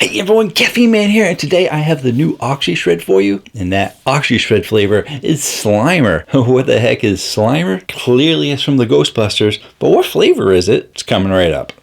Hey everyone, Caffeine Man here, and today I have the new Oxyshred for you, and that Oxyshred flavor is Slimer. What the heck is Slimer? Clearly it's from the Ghostbusters, but what flavor is it? It's coming right up.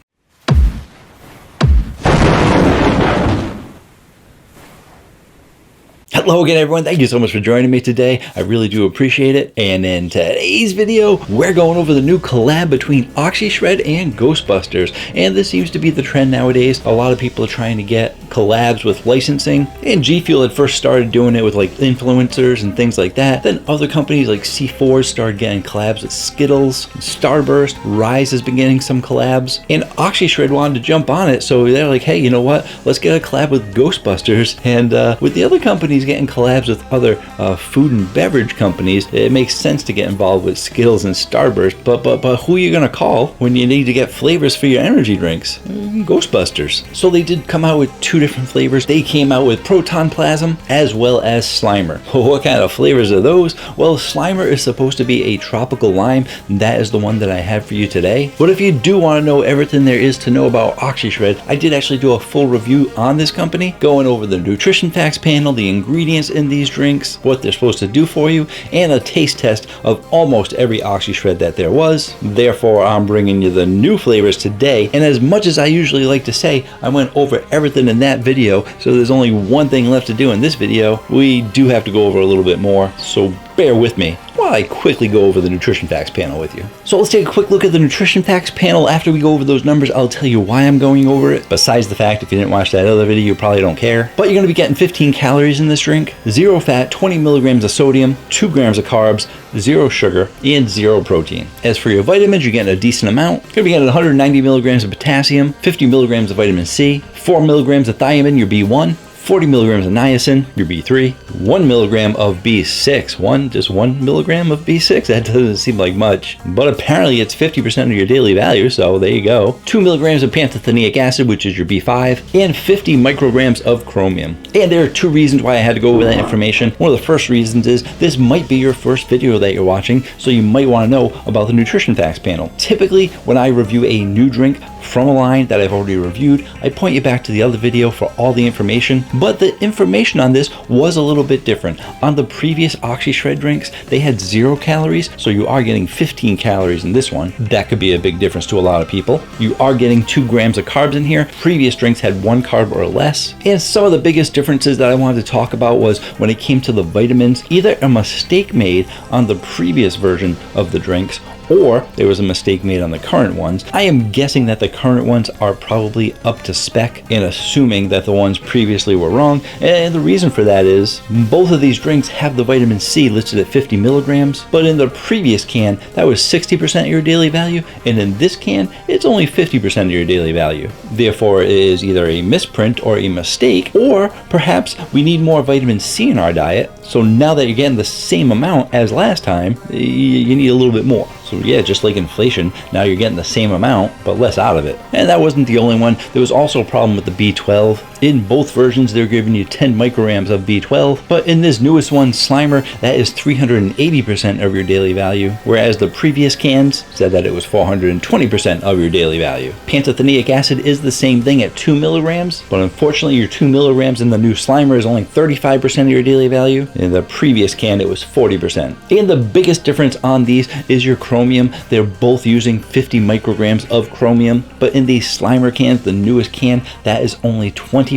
Hello again everyone, thank you so much for joining me today. I really do appreciate it. And in today's video, we're going over the new collab between Oxyshred and Ghostbusters. And this seems to be the trend nowadays. A lot of people are trying to get collabs with licensing. And G Fuel had first started doing it with like influencers and things like that. Then other companies like C4 started getting collabs with Skittles, Starburst, Rise has been getting some collabs. And Oxyshred wanted to jump on it, so they're like, hey, you know what? Let's get a collab with Ghostbusters. And with the other companies getting collabs with other food and beverage companies, it makes sense to get involved with Skittles and Starburst. But who are you gonna call when you need to get flavors for your energy drinks? Ghostbusters. So they did come out with two different flavors. They came out with Proton Plasm as well as Slimer. What kind of flavors are those? Well, Slimer is supposed to be a tropical lime. That is the one that I have for you today. But if you do want to know everything there is to know about Oxyshred, I did actually do a full review on this company, going over the nutrition facts panel, the ingredients in these drinks, what they're supposed to do for you, and a taste test of almost every Oxyshred that there was. Therefore, I'm bringing you the new flavors today. And as much as I usually like to say, I went over everything in that video, so there's only one thing left to do in this video. We do have to go over a little bit more, so bear with me while I quickly go over the nutrition facts panel with you. So let's take a quick look at the nutrition facts panel. After we go over those numbers, I'll tell you why I'm going over it. Besides the fact, if you didn't watch that other video, you probably don't care. But you're gonna be getting 15 calories in this drink, 0 fat, 20 milligrams of sodium, 2 grams of carbs, 0 sugar, and 0 protein. As for your vitamins, you're getting a decent amount. You're gonna be getting 190 milligrams of potassium, 50 milligrams of vitamin C, 4 milligrams of thiamine, your B1, 40 milligrams of niacin, your B3, 1 milligram of B6. Just 1 milligram of B6? That doesn't seem like much, but apparently it's 50% of your daily value, so there you go. 2 milligrams of pantothenic acid, which is your B5, and 50 micrograms of chromium. And there are two reasons why I had to go over that information. One of the first reasons is this might be your first video that you're watching, so you might want to know about the nutrition facts panel. Typically, when I review a new drink from a line that I've already reviewed, I point you back to the other video for all the information. But the information on this was a little bit different. On the previous Oxyshred drinks, they had 0 calories, so you are getting 15 calories in this one. That could be a big difference to a lot of people. You are getting 2 grams of carbs in here. Previous drinks had 1 carb or less. And some of the biggest differences that I wanted to talk about was when it came to the vitamins, either a mistake made on the previous version of the drinks, or there was a mistake made on the current ones. I am guessing that the current ones are probably up to spec, and assuming that the ones previously were wrong. And the reason for that is both of these drinks have the vitamin C listed at 50 milligrams, but in the previous can, that was 60% of your daily value, and in this can, it's only 50% of your daily value. Therefore, it is either a misprint or a mistake, or perhaps we need more vitamin C in our diet, so now that you're getting the same amount as last time, you need a little bit more. So yeah, just like inflation, now you're getting the same amount, but less out of it. And that wasn't the only one. There was also a problem with the B12. In both versions, they're giving you 10 micrograms of B12, but in this newest one, Slimer, that is 380% of your daily value, whereas the previous cans said that it was 420% of your daily value. Pantothenic acid is the same thing at 2 milligrams, but unfortunately your 2 milligrams in the new Slimer is only 35% of your daily value. In the previous can, it was 40%. And the biggest difference on these is your chromium. They're both using 50 micrograms of chromium, but in these Slimer cans, the newest can, that is only 20%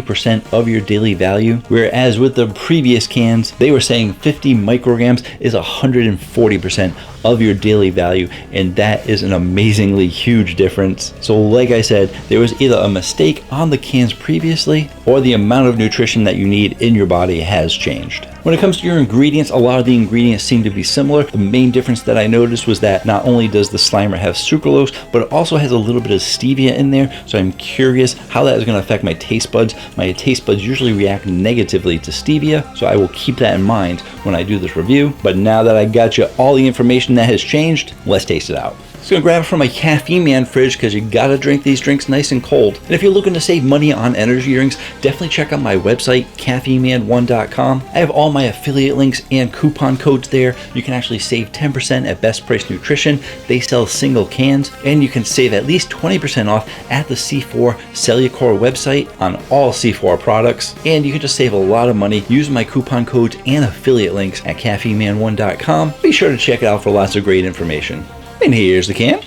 of your daily value, whereas with the previous cans, they were saying 50 micrograms is 140% of your daily value, and that is an amazingly huge difference. So like I said, there was either a mistake on the cans previously, or the amount of nutrition that you need in your body has changed. When it comes to your ingredients, a lot of the ingredients seem to be similar. The main difference that I noticed was that not only does the Slimer have sucralose, but it also has a little bit of stevia in there, so I'm curious how that is going to affect my taste buds. My taste buds usually react negatively to stevia, so I will keep that in mind when I do this review. But now that I got you all the information that has changed, let's taste it out. Just gonna grab it from my Caffeine Man fridge because you gotta drink these drinks nice and cold. And if you're looking to save money on energy drinks, definitely check out my website, caffeineman1.com. I have all my affiliate links and coupon codes there. You can actually save 10% at Best Price Nutrition. They sell single cans, and you can save at least 20% off at the C4 Cellucor website on all C4 products. And you can just save a lot of money using my coupon codes and affiliate links at caffeineman1.com. Be sure to check it out for lots of great information. And here's the can.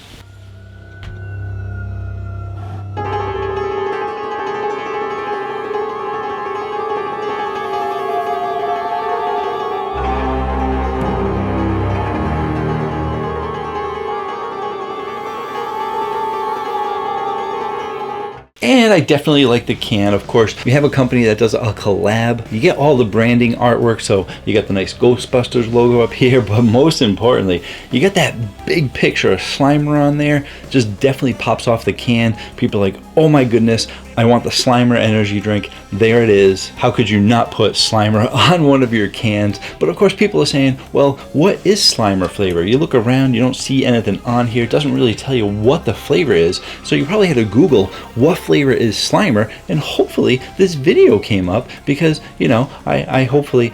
And I definitely like the can. Of course, we have a company that does a collab. You get all the branding artwork, so you got the nice Ghostbusters logo up here, but most importantly, you get that big picture of Slimer on there. Just definitely pops off the can. People are like, oh my goodness, I want the Slimer energy drink. There it is. How could you not put Slimer on one of your cans? But of course, people are saying, well, what is Slimer flavor? You look around, you don't see anything on here. It doesn't really tell you what the flavor is. So you probably had to Google what flavor is Slimer, and hopefully this video came up because, you know, I hopefully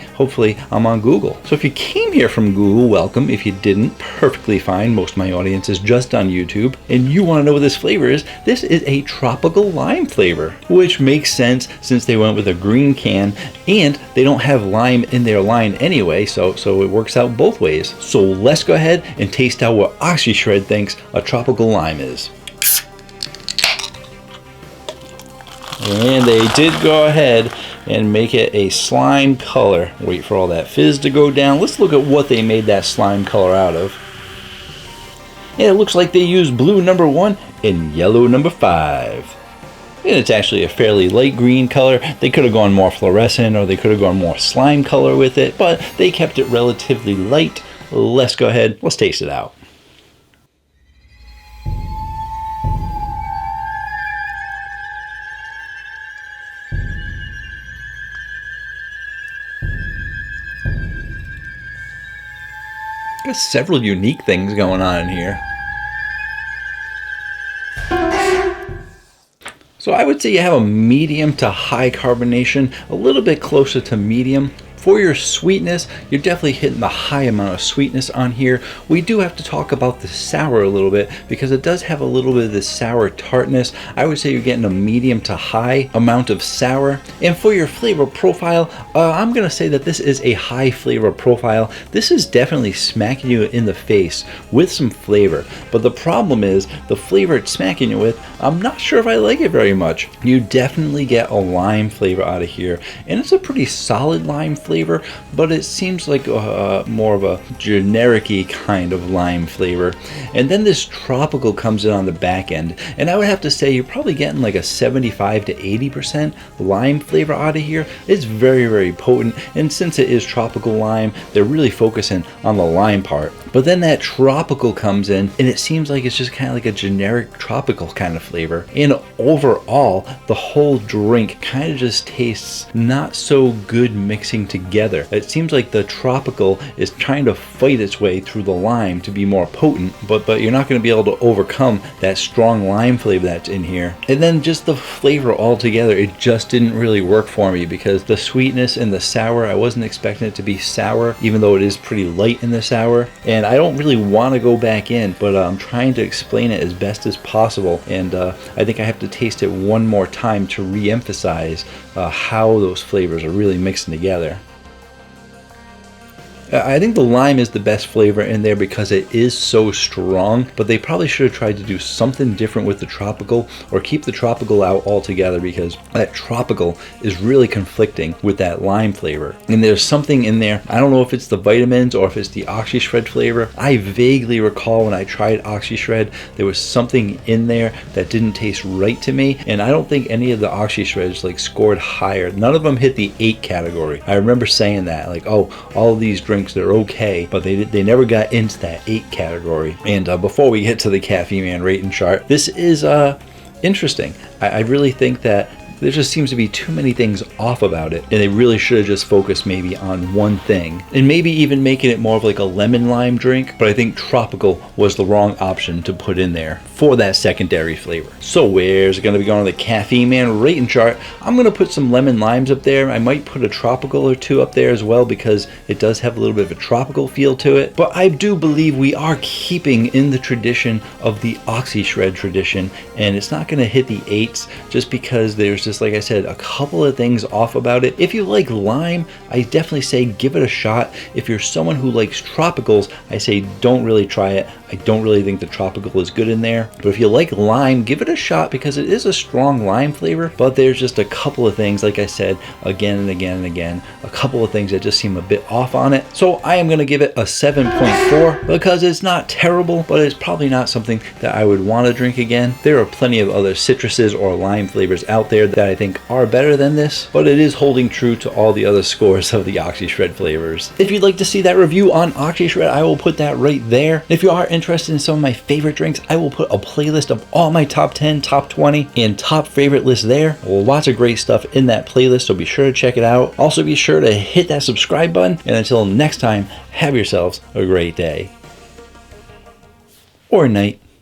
I'm on Google. So if you came here from Google, welcome. If you didn't, perfectly fine. Most of my audience is just on YouTube, and you want to know what this flavor is. This is a tropical lime flavor, which makes sense since they went with a green can and they don't have lime in their line anyway, so it works out both ways. So let's go ahead and taste out what Oxyshred thinks a tropical lime is. And they did go ahead and make it a slime color. Wait for all that fizz to go down. Let's look at what they made that slime color out of. And it looks like they used blue number 1 and yellow number 5. And it's actually a fairly light green color. They could have gone more fluorescent, or they could have gone more slime color with it, but they kept it relatively light. Let's go ahead, let's taste it out. Got several unique things going on in here. So I would say you have a medium to high carbonation, a little bit closer to medium. For your sweetness, you're definitely hitting the high amount of sweetness on here. We do have to talk about the sour a little bit because it does have a little bit of the sour tartness. I would say you're getting a medium to high amount of sour. And for your flavor profile, I'm gonna say that this is a high flavor profile. This is definitely smacking you in the face with some flavor. But the problem is the flavor it's smacking you with, I'm not sure if I like it very much. You definitely get a lime flavor out of here. And it's a pretty solid lime flavor, but it seems like more of a generic-y kind of lime flavor. And then this tropical comes in on the back end, and I would have to say you're probably getting like a 75 to 80% lime flavor out of here. It's very, very potent, and since it is tropical lime, they're really focusing on the lime part. But then that tropical comes in, and it seems like it's just kind of like a generic tropical kind of flavor. And overall, the whole drink kind of just tastes not so good mixing together. It seems like the tropical is trying to fight its way through the lime to be more potent, but you're not going to be able to overcome that strong lime flavor that's in here. And then just the flavor altogether, it just didn't really work for me because the sweetness and the sour, I wasn't expecting it to be sour, even though it is pretty light in the sour. And I don't really want to go back in, but I'm trying to explain it as best as possible. And I think I have to taste it one more time to re-emphasize how those flavors are really mixing together. I think the lime is the best flavor in there because it is so strong, but they probably should have tried to do something different with the tropical or keep the tropical out altogether because that tropical is really conflicting with that lime flavor. And there's something in there, I don't know if it's the vitamins or if it's the Oxyshred flavor. I vaguely recall when I tried Oxyshred, there was something in there that didn't taste right to me, and I don't think any of the Oxyshreds like scored higher. None of them hit the 8 category. I remember saying that, like, oh, all of these drinks, they're okay, but they never got into that 8 category. And before we get to the Caffeine Man rating chart, this is interesting. I really think that There just seems to be too many things off about it, and they really should have just focused maybe on one thing, and maybe even making it more of like a lemon lime drink. But I think tropical was the wrong option to put in there for that secondary flavor. So where's it going to be going on the Caffeine Man rating chart? I'm going to put some lemon limes up there. I might put a tropical or two up there as well, because it does have a little bit of a tropical feel to it. But I do believe we are keeping in the tradition of the Oxyshred tradition, and it's not going to hit the 8s just because there's just, like I said, a couple of things off about it. If you like lime, I definitely say give it a shot. If you're someone who likes tropicals, I say don't really try it. I don't really think the tropical is good in there. But if you like lime, give it a shot, because it is a strong lime flavor. But there's just a couple of things, like I said, again and again and again, a couple of things that just seem a bit off on it. So I am going to give it a 7.4 because it's not terrible, but it's probably not something that I would want to drink again. There are plenty of other citruses or lime flavors out there that I think are better than this, but it is holding true to all the other scores of the Oxyshred flavors. If you'd like to see that review on Oxyshred, I will put that right there. If you are interested in some of my favorite drinks, I will put a playlist of all my top 10, top 20, and top favorite lists there. Lots of great stuff in that playlist, so be sure to check it out. Also, be sure to hit that subscribe button, and until next time, have yourselves a great day. Or night.